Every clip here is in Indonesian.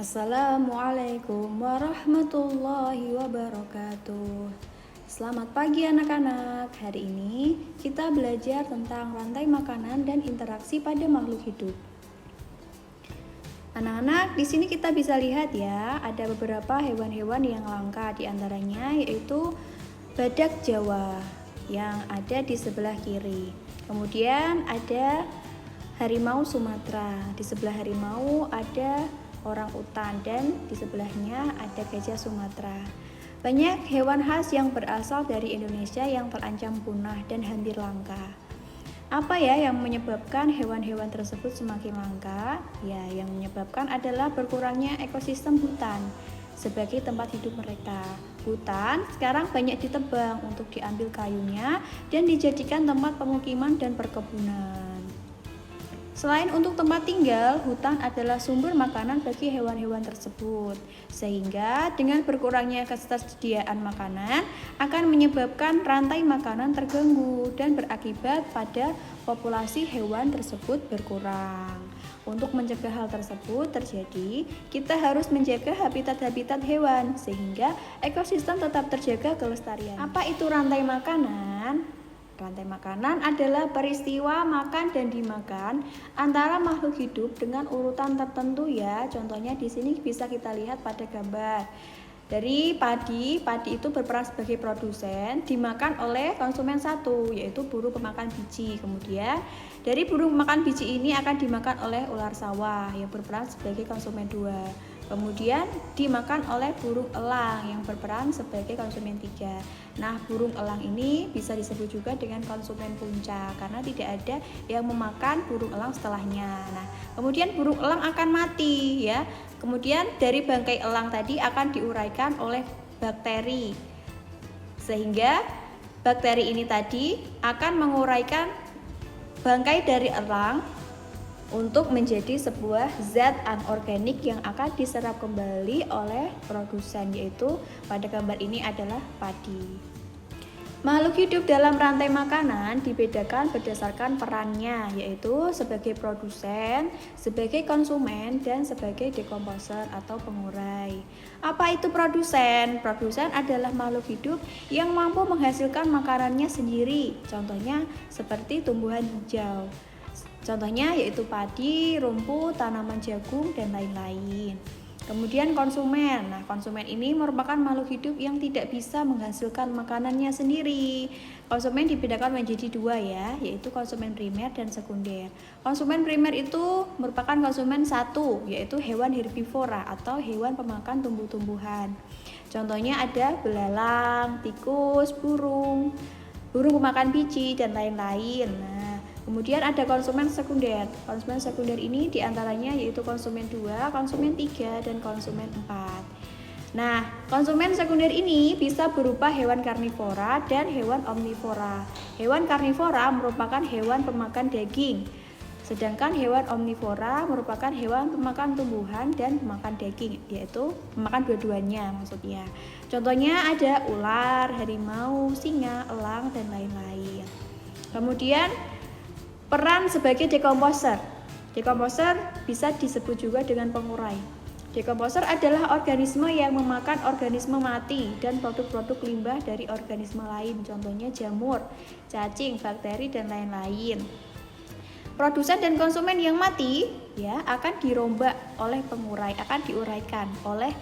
Assalamualaikum warahmatullahi wabarakatuh. Selamat pagi anak-anak. Hari ini kita belajar tentang rantai makanan dan interaksi pada makhluk hidup. Anak-anak, di sini kita bisa lihat ya, ada beberapa hewan-hewan yang langka, di antaranya yaitu badak Jawa yang ada di sebelah kiri. Kemudian ada harimau Sumatera. Di sebelah harimau ada orang utan dan di sebelahnya ada gajah Sumatera. Banyak hewan khas yang berasal dari Indonesia yang terancam punah dan hampir langka. Apa ya yang menyebabkan hewan-hewan tersebut semakin langka? Ya, yang menyebabkan adalah berkurangnya ekosistem hutan sebagai tempat hidup mereka. Hutan sekarang banyak ditebang untuk diambil kayunya dan dijadikan tempat pemukiman dan perkebunan. Selain untuk tempat tinggal, hutan adalah sumber makanan bagi hewan-hewan tersebut. Sehingga dengan berkurangnya ketersediaan makanan akan menyebabkan rantai makanan terganggu dan berakibat pada populasi hewan tersebut berkurang. Untuk mencegah hal tersebut terjadi, kita harus menjaga habitat-habitat hewan sehingga ekosistem tetap terjaga kelestarian. Apa itu rantai makanan? Rantai makanan adalah peristiwa makan dan dimakan antara makhluk hidup dengan urutan tertentu ya. Contohnya di sini bisa kita lihat pada gambar. Dari padi itu berperan sebagai produsen, dimakan oleh konsumen satu, yaitu burung pemakan biji. Kemudian dari burung pemakan biji ini akan dimakan oleh ular sawah yang berperan sebagai konsumen dua. Kemudian dimakan oleh burung elang yang berperan sebagai konsumen 3. Nah, burung elang ini bisa disebut juga dengan konsumen puncak karena tidak ada yang memakan burung elang setelahnya. Nah, kemudian burung elang akan mati ya. Kemudian dari bangkai elang tadi akan diuraikan oleh bakteri. Sehingga bakteri ini tadi akan menguraikan bangkai dari elang untuk menjadi sebuah zat anorganik yang akan diserap kembali oleh produsen, yaitu pada gambar ini adalah padi. Makhluk hidup dalam rantai makanan dibedakan berdasarkan perannya, yaitu sebagai produsen, sebagai konsumen, dan sebagai dekomposer atau pengurai. Apa itu produsen? Produsen adalah makhluk hidup yang mampu menghasilkan makanannya sendiri, contohnya seperti tumbuhan hijau. Contohnya yaitu padi, rumput, tanaman jagung, dan lain-lain. Kemudian konsumen. Nah, konsumen ini merupakan makhluk hidup yang tidak bisa menghasilkan makanannya sendiri. Konsumen dibedakan menjadi dua ya, yaitu konsumen primer dan sekunder. Konsumen primer itu merupakan konsumen satu, yaitu hewan herbivora atau hewan pemakan tumbuh-tumbuhan. Contohnya ada belalang, tikus, burung pemakan biji, dan lain-lain. Nah, kemudian ada konsumen sekunder. Konsumen sekunder ini diantaranya yaitu konsumen 2, konsumen 3, dan konsumen 4. Nah, konsumen sekunder ini bisa berupa hewan karnivora dan hewan omnivora. Hewan karnivora merupakan hewan pemakan daging, sedangkan hewan omnivora merupakan hewan pemakan tumbuhan dan pemakan daging, yaitu memakan dua-duanya maksudnya. Contohnya ada ular, harimau, singa, elang, dan lain-lain. Kemudian peran sebagai dekomposer. Dekomposer bisa disebut juga dengan pengurai. Dekomposer adalah organisme yang memakan organisme mati dan produk-produk limbah dari organisme lain, contohnya jamur, cacing, bakteri, dan lain-lain. Produsen dan konsumen yang mati ya akan dirombak oleh pengurai, akan diuraikan oleh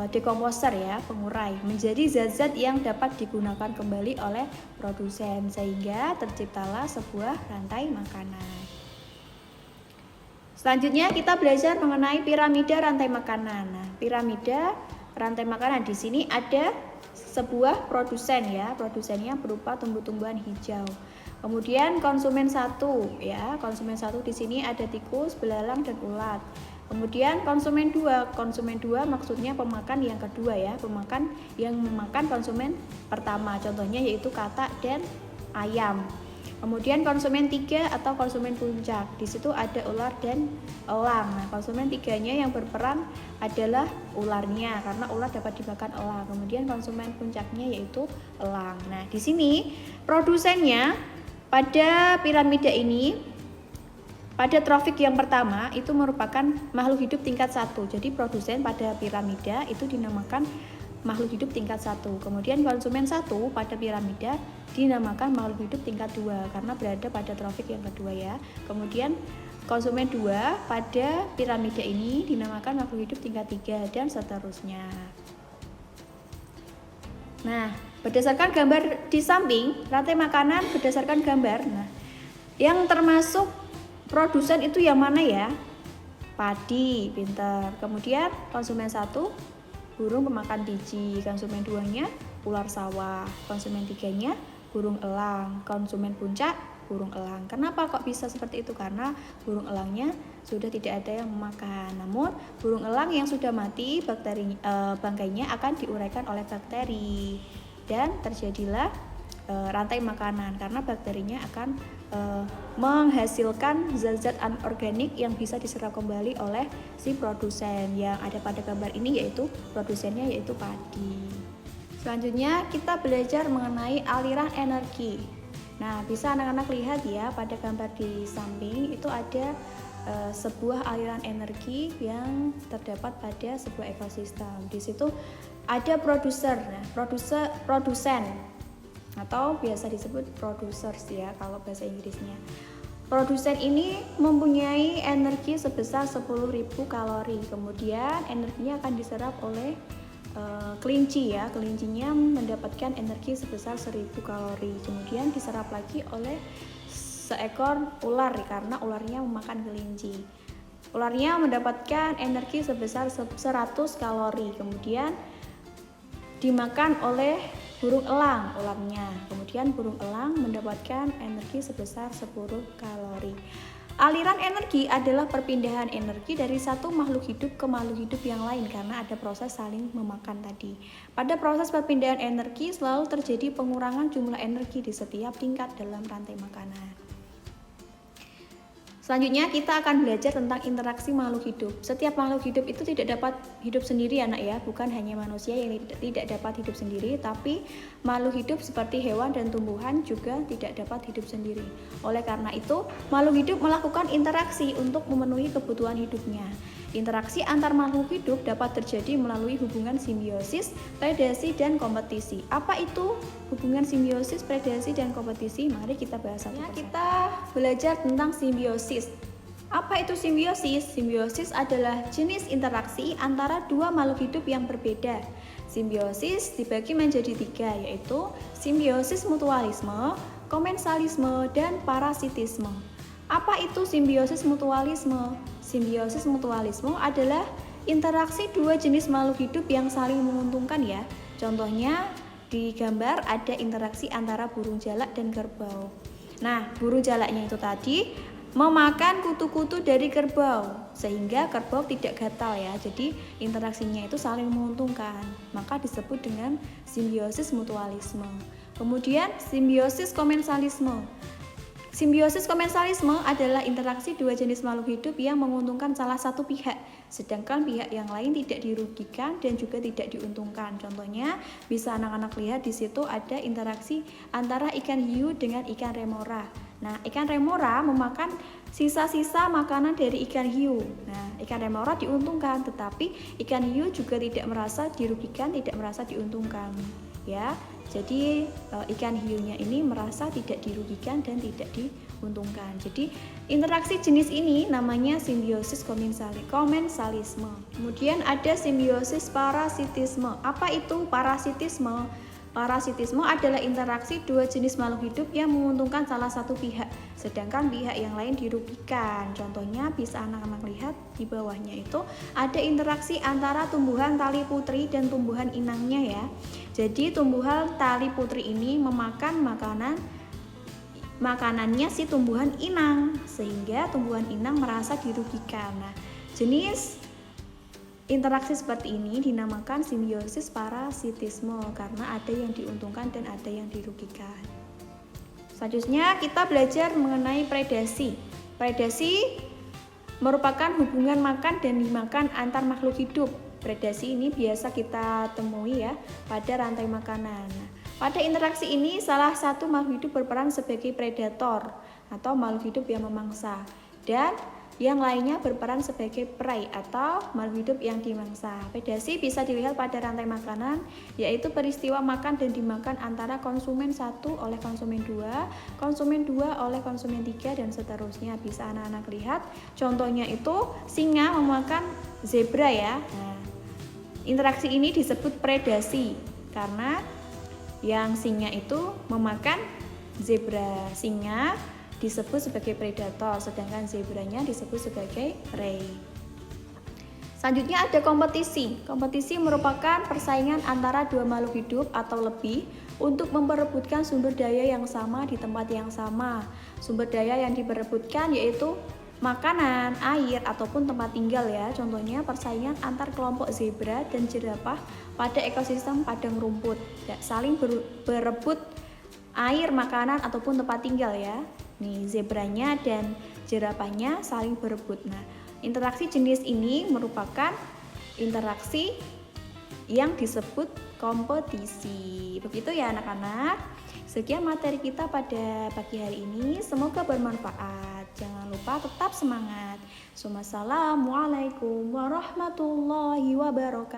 dekomposer ya, pengurai menjadi zat-zat yang dapat digunakan kembali oleh produsen sehingga terciptalah sebuah rantai makanan. Selanjutnya kita belajar mengenai piramida rantai makanan. Nah, piramida rantai makanan di sini ada sebuah produsen ya, produsennya berupa tumbuh-tumbuhan hijau. Kemudian konsumen satu ya, konsumen satu di sini ada tikus, belalang, dan ulat. Kemudian konsumen 2 maksudnya pemakan yang kedua ya, pemakan yang memakan konsumen pertama, contohnya yaitu katak dan ayam. Kemudian konsumen 3 atau konsumen puncak, di situ ada ular dan elang. Nah, konsumen 3-nya yang berperan adalah ularnya karena ular dapat dimakan elang. Kemudian konsumen puncaknya yaitu elang. Nah, di sini produsennya pada piramida ini Pada trofik yang pertama itu merupakan makhluk hidup tingkat 1. Jadi produsen pada piramida itu dinamakan makhluk hidup tingkat 1. Kemudian konsumen 1 pada piramida dinamakan makhluk hidup tingkat 2 karena berada pada trofik yang kedua ya. Kemudian konsumen 2 pada piramida ini dinamakan makhluk hidup tingkat 3 dan seterusnya. Nah, berdasarkan gambar di samping, rantai makanan berdasarkan gambar. Nah, yang termasuk produsen itu yang mana ya? Padi, pintar. Kemudian konsumen 1 burung pemakan biji, konsumen 2-nya ular sawah, konsumen 3-nya burung elang, konsumen puncak burung elang. Kenapa kok bisa seperti itu? Karena burung elangnya sudah tidak ada yang memakan. Namun burung elang yang sudah mati, bangkainya akan diuraikan oleh bakteri dan terjadilah rantai makanan karena bakterinya akan menghasilkan zat-zat anorganik yang bisa diserap kembali oleh si produsen yang ada pada gambar ini, yaitu produsennya yaitu padi. Selanjutnya kita belajar mengenai aliran energi. Nah, bisa anak-anak lihat ya pada gambar di samping itu ada sebuah aliran energi yang terdapat pada sebuah ekosistem. Di situ ada produser. Nah, produsen atau biasa disebut producers ya kalau bahasa Inggrisnya. Produsen ini mempunyai energi sebesar 10.000 kalori. Kemudian energinya akan diserap oleh kelinci ya. Kelincinya mendapatkan energi sebesar 1.000 kalori. Kemudian diserap lagi oleh seekor ular karena ularnya memakan kelinci. Ularnya mendapatkan energi sebesar 100 kalori. Kemudian dimakan oleh burung elang ularnya. Kemudian burung elang mendapatkan energi sebesar 10 kalori. Aliran energi adalah perpindahan energi dari satu makhluk hidup ke makhluk hidup yang lain karena ada proses saling memakan tadi. Pada proses perpindahan energi selalu terjadi pengurangan jumlah energi di setiap tingkat dalam rantai makanan. Selanjutnya kita akan belajar tentang interaksi makhluk hidup. Setiap makhluk hidup itu tidak dapat hidup sendiri anak ya, bukan hanya manusia yang tidak dapat hidup sendiri, tapi makhluk hidup seperti hewan dan tumbuhan juga tidak dapat hidup sendiri. Oleh karena itu, makhluk hidup melakukan interaksi untuk memenuhi kebutuhan hidupnya. Interaksi antar makhluk hidup dapat terjadi melalui hubungan simbiosis, predasi, dan kompetisi. Apa itu hubungan simbiosis, predasi, dan kompetisi? Mari kita bahas satu persatu. Kita belajar tentang simbiosis. Apa itu simbiosis? Simbiosis adalah jenis interaksi antara dua makhluk hidup yang berbeda. Simbiosis dibagi menjadi 3, yaitu simbiosis mutualisme, komensalisme, dan parasitisme. Apa itu simbiosis mutualisme? Simbiosis mutualisme adalah interaksi dua jenis makhluk hidup yang saling menguntungkan ya. Contohnya di gambar ada interaksi antara burung jalak dan kerbau. Nah, burung jalaknya itu tadi memakan kutu-kutu dari kerbau sehingga kerbau tidak gatal ya. Jadi interaksinya itu saling menguntungkan. Maka disebut dengan simbiosis mutualisme. Kemudian simbiosis komensalisme. Simbiosis komensalisme adalah interaksi dua jenis makhluk hidup yang menguntungkan salah satu pihak, sedangkan pihak yang lain tidak dirugikan dan juga tidak diuntungkan. Contohnya, bisa anak-anak lihat di situ ada interaksi antara ikan hiu dengan ikan remora. Nah, ikan remora memakan sisa-sisa makanan dari ikan hiu. Nah, ikan remora diuntungkan, tetapi ikan hiu juga tidak merasa dirugikan, tidak merasa diuntungkan. Ya, jadi ikan hiunya ini merasa tidak dirugikan dan tidak diuntungkan. Jadi interaksi jenis ini namanya simbiosis komensalisme. Kemudian ada simbiosis parasitisme. Apa itu parasitisme? Parasitisme adalah interaksi dua jenis makhluk hidup yang menguntungkan salah satu pihak, sedangkan pihak yang lain dirugikan. Contohnya bisa anak-anak lihat di bawahnya itu ada interaksi antara tumbuhan tali putri dan tumbuhan inangnya ya. Jadi tumbuhan tali putri ini memakan makanannya si tumbuhan inang, sehingga tumbuhan inang merasa dirugikan. Nah, jenis interaksi seperti ini dinamakan simbiosis parasitisme karena ada yang diuntungkan dan ada yang dirugikan. Selanjutnya kita belajar mengenai predasi. Predasi merupakan hubungan makan dan dimakan antar makhluk hidup. Predasi ini biasa kita temui ya pada rantai makanan. Pada interaksi ini salah satu makhluk hidup berperan sebagai predator atau makhluk hidup yang memangsa. dan yang lainnya berperan sebagai prey atau makhluk hidup yang dimangsa. Predasi bisa dilihat pada rantai makanan, yaitu peristiwa makan dan dimakan antara konsumen 1 oleh konsumen 2, konsumen 2 oleh konsumen 3, dan seterusnya. Bisa anak-anak lihat, contohnya itu singa memakan zebra ya. Nah, interaksi ini disebut predasi karena yang singa itu memakan zebra. Singa disebut sebagai predator, sedangkan zebranya disebut sebagai prey. Selanjutnya ada kompetisi. Kompetisi merupakan persaingan antara dua makhluk hidup atau lebih untuk memperebutkan sumber daya yang sama di tempat yang sama. Sumber daya yang diperebutkan yaitu makanan, air, ataupun tempat tinggal ya. Contohnya persaingan antar kelompok zebra dan jerapah pada ekosistem padang rumput, saling berebut air, makanan, ataupun tempat tinggal ya. Nih, zebranya dan jerapahnya saling berebut. Nah, interaksi jenis ini merupakan interaksi yang disebut kompetisi. Begitu ya anak-anak. Sekian materi kita pada pagi hari ini. Semoga bermanfaat. Jangan lupa tetap semangat. Wassalamualaikum warahmatullahi wabarakatuh.